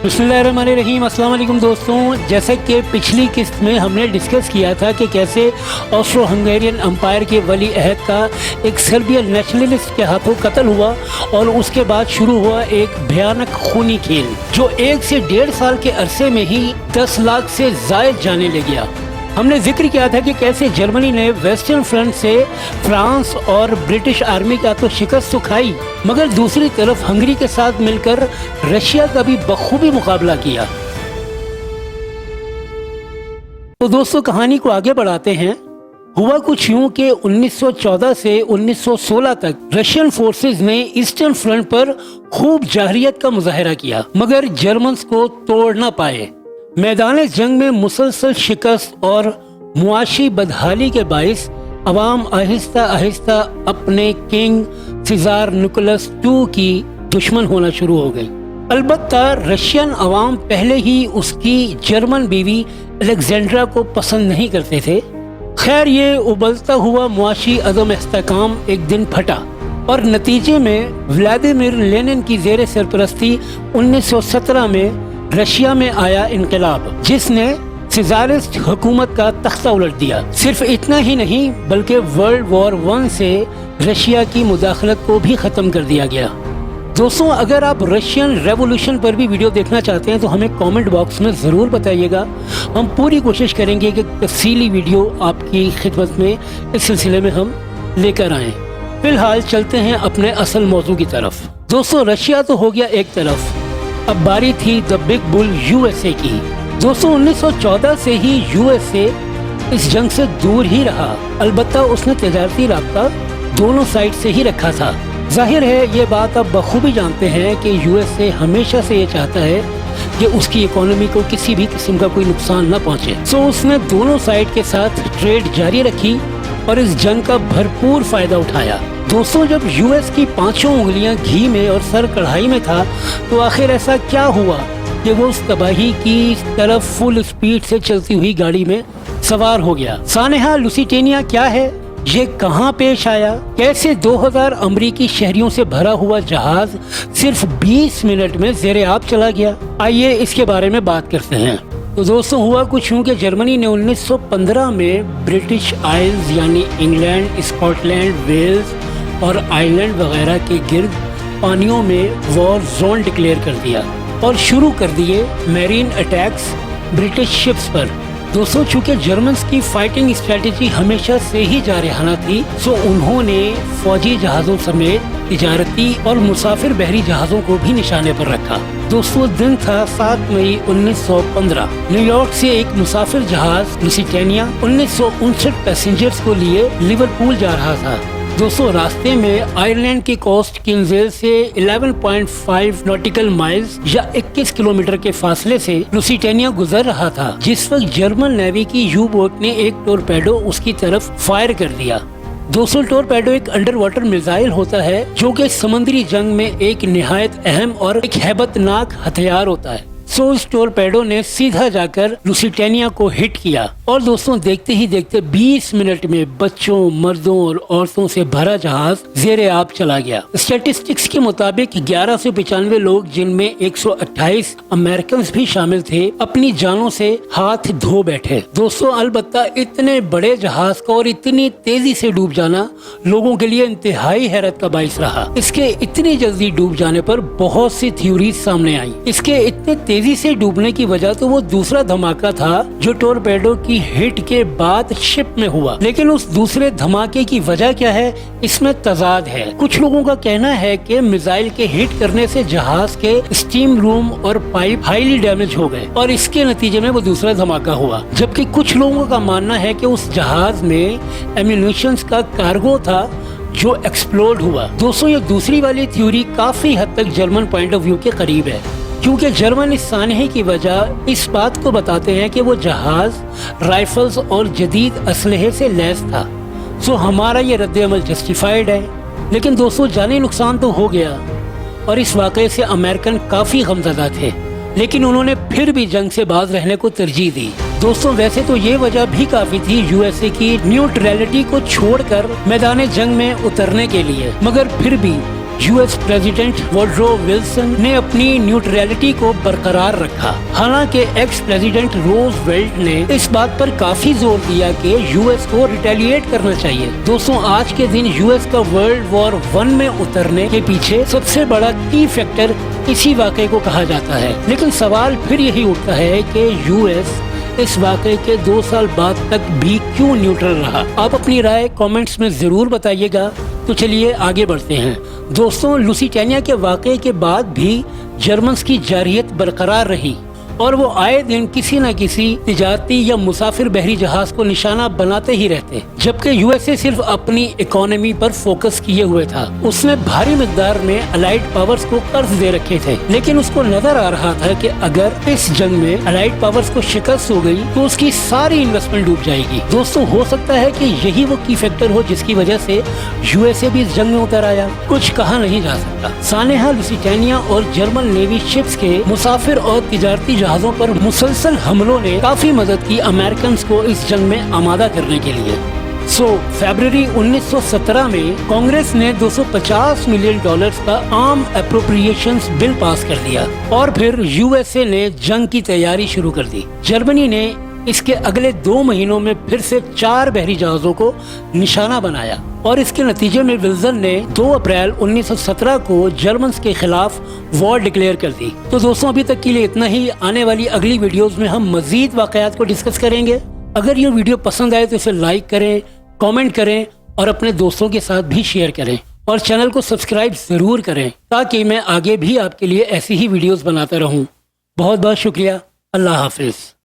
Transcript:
बिस्मिल्लाहिर्रहमानिर्रहीम। अस्सलाम वालेकुम दोस्तों, जैसा कि पिछली किस्त में हमने डिस्कस किया था कि कैसे ऑस्ट्रो हंगेरियन एम्पायर के वली अहद का एक सर्बियन नेशनलिस्ट के हाथों कत्ल हुआ और उसके बाद शुरू हुआ एक भयानक खूनी खेल जो 1 से 1.5 साल के अरसे में ही 10 लाख से ज़ायद जाने ले गया। हमने जिक्र किया था कि कैसे जर्मनी ने वेस्टर्न फ्रंट से फ्रांस और ब्रिटिश आर्मी का तो शिकस्त तो खाई, मगर दूसरी तरफ हंगरी के साथ मिलकर रशिया का भी बखूबी मुकाबला किया। तो दोस्तों, कहानी को आगे बढ़ाते हैं। हुआ कुछ यूं कि 1914 से 1916 तक रशियन फोर्सेस ने ईस्टर्न फ्रंट पर खूब जाहरियत का मुजाहरा किया, मगर जर्मन्स को तोड़ ना पाए। मैदान जंग में मुसलसल शिकस्त और मुआशी बदहाली के बाइस अवाम आहिस्ता आहिस्ता अपने किंग सीज़ार निकोलस II की दुश्मन होना शुरू हो गई। अलबत्ता रशियन अवाम पहले ही उसकी जर्मन बीवी अलेक्जेंड्रा को पसंद नहीं करते थे। खैर, ये उबलता हुआ मुआशी अदम इस्तेकाम एक दिन फटा और नतीजे में व्लादिमीर लेनिन की ज़ेर सरपरस्ती 1917 में रशिया में आया इनकलाब, जिसने सीज़ारिस्ट हुकूमत का तख्ता उलट दिया। सिर्फ इतना ही नहीं बल्कि वर्ल्ड वॉर 1 से रशिया की मुदाखलत को भी ख़त्म कर दिया गया। दोस्तों, अगर आप रशियन रेवोल्यूशन पर भी वीडियो देखना चाहते हैं तो हमें कमेंट बॉक्स में ज़रूर बताइएगा। हम पूरी कोशिश करेंगे कि तफसीली वीडियो आपकी खिदमत में इस सिलसिले में हम लेकर आएँ। फिलहाल चलते हैं अपने असल मौजू की तरफ। दोस्तों, रशिया तो हो गया एक तरफ, अब बारी थी द बिग बुल USA की। दोस्तों, 1914 से ही USA इस जंग से दूर ही रहा, अलबत्ता उसने तजारती राब्ता दोनों साइड से ही रखा था। जाहिर है, ये बात आप बखूबी जानते हैं कि USA हमेशा से ये चाहता है कि उसकी इकोनॉमी को किसी भी किस्म का कोई नुकसान न पहुंचे। सो उसने दोनों साइड के साथ ट्रेड जारी रखी और इस जंग का भरपूर फायदा उठाया। दोस्तों, जब US की 5 उंगलियां घी में और सर कढ़ाई में था तो आखिर ऐसा क्या हुआ कि वो उस तबाही की तरफ फुल स्पीड से चलती हुई गाड़ी में सवार हो गया। सानेहा, लुसिटेनिया क्या है, ये कहां पेश आया, कैसे 2000 अमरीकी शहरियों से भरा हुआ जहाज सिर्फ 20 मिनट में ज़ेरे आब चला गया, आइए इसके बारे में बात करते हैं। तो दोस्तों, हुआ कुछ यूं कि जर्मनी ने 1915 में ब्रिटिश आइल्स यानी इंग्लैंड, स्कॉटलैंड, वेल्स और आयरलैंड वगैरह के गिर्द पानियों में वॉर जोन डिक्लेयर कर दिया और शुरू कर दिए मैरीन अटैक्स ब्रिटिश शिप्स पर। दोस्तों, चूंकि जर्मन्स की फाइटिंग स्ट्रेटेजी हमेशा से ही जारहाना थी, सो उन्होंने फौजी जहाज़ों समेत तिजारती और मुसाफिर बहरी जहाज़ों को भी निशाने पर रखा। दोस्तों, दिन था 7 मई 1915। न्यूयॉर्क से एक मुसाफिर जहाज लुसिटेनिया 1959 पैसेंजर्स को लिए लिवरपूल जा रहा था। दोस्तों, रास्ते में आयरलैंड की कोस्ट किंजेल से 11.5 नॉटिकल माइल्स या 21 किलोमीटर के फासले से लुसिटेनिया गुजर रहा था, जिस वक्त जर्मन नेवी की यू बोट ने एक टोरपेडो उसकी तरफ फायर कर दिया। दोस्तों, टोरपेडो एक अंडर वाटर मिसाइल होता है जो कि समुद्री जंग में एक निहायत अहम और एक हैबतनाक हथियार होता है। सो इस टोरपेडो ने सीधा जाकर लुसिटेनिया को हिट किया और दोस्तों, देखते ही देखते 20 मिनट में बच्चों, मर्दों और औरतों से भरा जहाज ज़ेरे आब चला गया। स्टैटिस्टिक्स के मुताबिक 11 से 95 लोग, जिनमें 128 अमेरिकन भी शामिल थे, अपनी जानों से हाथ धो बैठे। दोस्तों, अलबत्ता इतने बड़े जहाज का और इतनी तेजी से डूब जाना लोगों के लिए इंतहाई हैरत का बाइस रहा। इसके इतनी जल्दी डूब जाने पर बहुत सी थ्योरीज सामने आई। इसके इतने तेजी से डूबने की वजह तो वो दूसरा धमाका था जो टोरपेडो की हिट के बाद शिप में हुआ, लेकिन उस दूसरे धमाके की वजह क्या है, इसमें तजाद है। कुछ लोगों का कहना है कि मिसाइल के हिट करने से जहाज के स्टीम रूम और पाइप हाईली डैमेज हो गए और इसके नतीजे में वो दूसरा धमाका हुआ, जबकि कुछ लोगों का मानना है कि उस जहाज में एम्यूनिशंस का कार्गो था जो एक्सप्लोड हुआ। दोस्तों, ये दूसरी वाली थ्योरी काफी हद तक जर्मन पॉइंट ऑफ व्यू के करीब है, क्योंकि जर्मन इस सानहे की वजह इस बात को बताते हैं कि वो जहाज राइफल्स और जदीद असलहे से लैस था। सो हमारा ये रद्द-ए-अमल जस्टिफाइड है। लेकिन दोस्तों, जानी नुकसान तो हो गया और इस वाक़े से अमेरिकन काफ़ी गमज़दा थे, लेकिन उन्होंने फिर भी जंग से बाज रहने को तरजीह दी। दोस्तों, वैसे तो ये वजह भी काफ़ी थी USA की न्यूट्रलिटी को छोड़कर मैदान जंग में उतरने के लिए, मगर फिर भी यूएस प्रेसिडेंट वुडरो विल्सन ने अपनी न्यूट्रलिटी को बरकरार रखा। हालांकि एक्स प्रेसिडेंट रूजवेल्ट ने इस बात पर काफी जोर दिया कि यूएस को रिटेलिएट करना चाहिए। दोस्तों, आज के दिन यूएस का वर्ल्ड वॉर 1 में उतरने के पीछे सबसे बड़ा की फैक्टर इसी वाक़े को कहा जाता है। लेकिन सवाल फिर यही उठता है कि यूएस इस वाक़े के 2 साल बाद तक भी क्यों न्यूट्रल रहा। आप अपनी राय कमेंट्स में ज़रूर बताइएगा। तो चलिए आगे बढ़ते हैं। दोस्तों, लुसिटानिया के वाक़े के बाद भी जर्मन्स की जारहियत बरकरार रही और वो आए दिन किसी न किसी तिजारती या मुसाफिर बहरी जहाज को निशाना बनाते ही रहते, जबकि यूएसए सिर्फ अपनी इकोनॉमी पर फोकस किए हुए था। उसने भारी मिकदार में अलाइड पावर्स को कर्ज दे रखे थे, लेकिन उसको नजर आ रहा था कि अगर इस जंग में अलाइड पावर्स को शिकस्त हो गई तो उसकी सारी इन्वेस्टमेंट डूब जाएगी। दोस्तों, हो सकता है कि यही वो की फैक्टर हो जिसकी वजह से यूएसए भी इस जंग में उतर आया। कुछ कहा नहीं जा सकता। सानेहा, लुसिटानिया और जर्मन नेवी शिप्स के मुसाफिर और तिजारती जहाजों पर मुसलसल हमलों ने काफी मदद की अमेरिकन को इस जंग में आमादा करने के लिए। फरवरी 1917 में कांग्रेस ने $250 मिलियन का आर्म अप्रोप्रिएशंस बिल पास कर दिया और फिर यूएसए ने जंग की तैयारी शुरू कर दी। जर्मनी ने इसके अगले 2 महीनों में फिर से 4 बहरी जहाजों को निशाना बनाया और इसके नतीजे में विल्सन ने 2 अप्रैल 1917 को जर्मन्स के खिलाफ वॉर डिक्लेयर कर दी। तो दोस्तों, अभी तक के लिए इतना ही। आने वाली अगली वीडियोस में हम मजीद वाकयात को डिस्कस करेंगे। अगर ये वीडियो पसंद आए तो इसे लाइक करें, कमेंट करें और अपने दोस्तों के साथ भी शेयर करें और चैनल को सब्सक्राइब जरूर करें ताकि मैं आगे भी आपके लिए ऐसी ही वीडियोस बनाता रहूं। बहुत बहुत शुक्रिया। अल्लाह हाफिज।